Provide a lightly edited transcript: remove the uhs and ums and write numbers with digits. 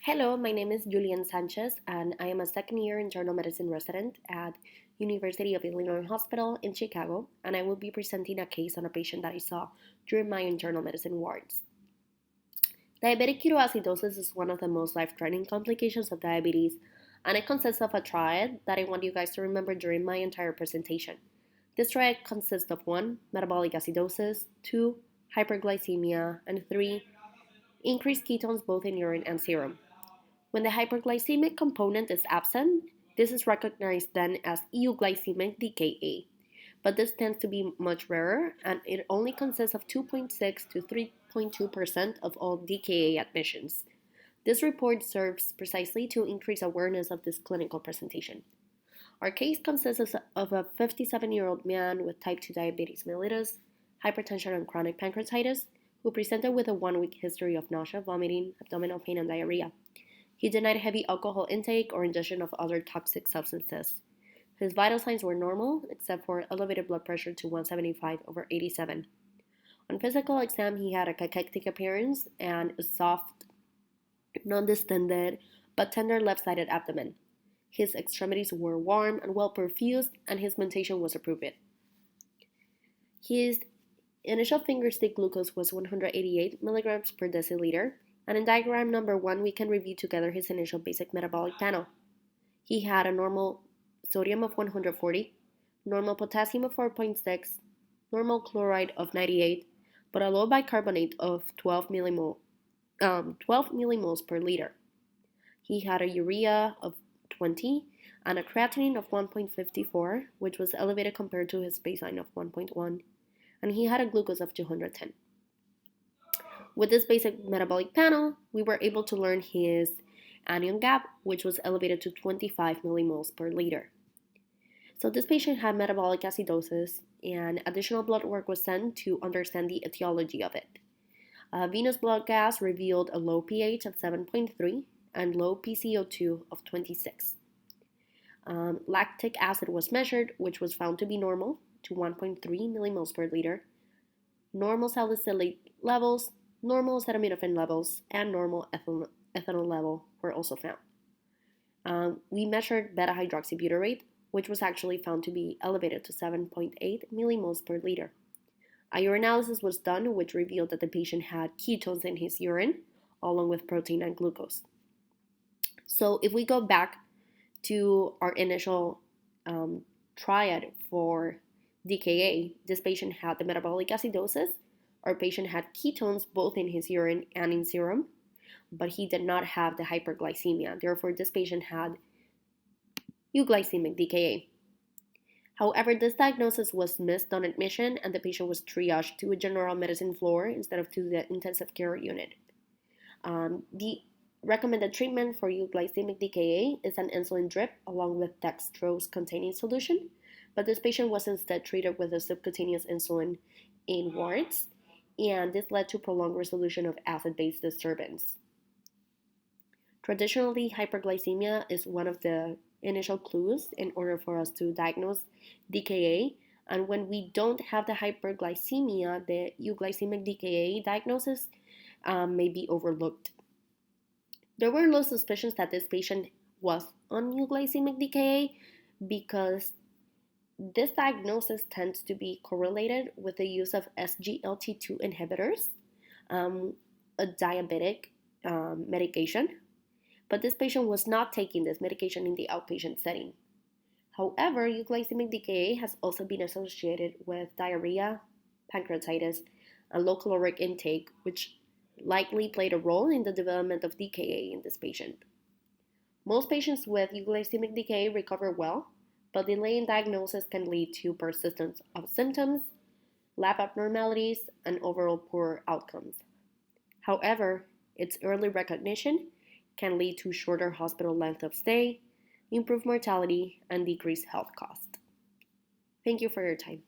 Hello, my name is Julian Sanchez, and I am a second-year internal medicine resident at University of Illinois Hospital in Chicago, and I will be presenting a case on a patient that I saw during my internal medicine wards. Diabetic ketoacidosis is one of the most life-threatening complications of diabetes, and it consists of a triad that I want you guys to remember during my entire presentation. This triad consists of 1. Metabolic acidosis, 2. Hyperglycemia, and 3. Increased ketones both in urine and serum. When the hyperglycemic component is absent, this is recognized then as euglycemic DKA, but this tends to be much rarer, and it only consists of 2.6 to 3.2% of all DKA admissions. This report serves precisely to increase awareness of this clinical presentation. Our case consists of a 57-year-old man with type 2 diabetes mellitus, hypertension, and chronic pancreatitis who presented with a 1-week history of nausea, vomiting, abdominal pain, and diarrhea. He denied heavy alcohol intake or ingestion of other toxic substances. His vital signs were normal, except for elevated blood pressure to 175/87. On physical exam, he had a cachectic appearance and a soft, non-distended, but tender left-sided abdomen. His extremities were warm and well perfused, and his mentation was appropriate. His initial finger stick glucose was 188 milligrams per deciliter, and in diagram number 1, we can review together his initial basic metabolic panel. He had a normal sodium of 140, normal potassium of 4.6, normal chloride of 98, but a low bicarbonate of 12 millimoles per liter. He had a urea of 20 and a creatinine of 1.54, which was elevated compared to his baseline of 1.1, and he had a glucose of 210. With this basic metabolic panel, we were able to learn his anion gap, which was elevated to 25 millimoles per liter. So this patient had metabolic acidosis, and additional blood work was sent to understand the etiology of it. Venous blood gas revealed a low pH of 7.3 and low PCO2 of 26. Lactic acid was measured, which was found to be normal, to 1.3 millimoles per liter. Normal salicylate levels, normal acetaminophen levels, and normal ethanol level were also found. We measured beta-hydroxybutyrate, which was actually found to be elevated to 7.8 millimoles per liter. A urinalysis was done, which revealed that the patient had ketones in his urine, along with protein and glucose. So if we go back to our initial triad for DKA, this patient had the metabolic acidosis. Our patient had ketones both in his urine and in serum, but he did not have the hyperglycemia. Therefore, this patient had euglycemic DKA. However, this diagnosis was missed on admission, and the patient was triaged to a general medicine floor instead of to the intensive care unit. The recommended treatment for euglycemic DKA is an insulin drip along with dextrose-containing solution, but this patient was instead treated with a subcutaneous insulin in wards, and this led to prolonged resolution of acid-base disturbance. Traditionally, hyperglycemia is one of the initial clues in order for us to diagnose DKA, and when we don't have the hyperglycemia, the euglycemic DKA diagnosis may be overlooked. There were low suspicions that this patient was on euglycemic DKA because this diagnosis tends to be correlated with the use of SGLT2 inhibitors, a diabetic medication, but this patient was not taking this medication in the outpatient setting. However, euglycemic DKA has also been associated with diarrhea, pancreatitis, and low caloric intake, which likely played a role in the development of DKA in this patient. Most patients with euglycemic DKA recover well, but delay in diagnosis can lead to persistence of symptoms, lab abnormalities, and overall poor outcomes. However, its early recognition can lead to shorter hospital length of stay, improved mortality, and decreased health costs. Thank you for your time.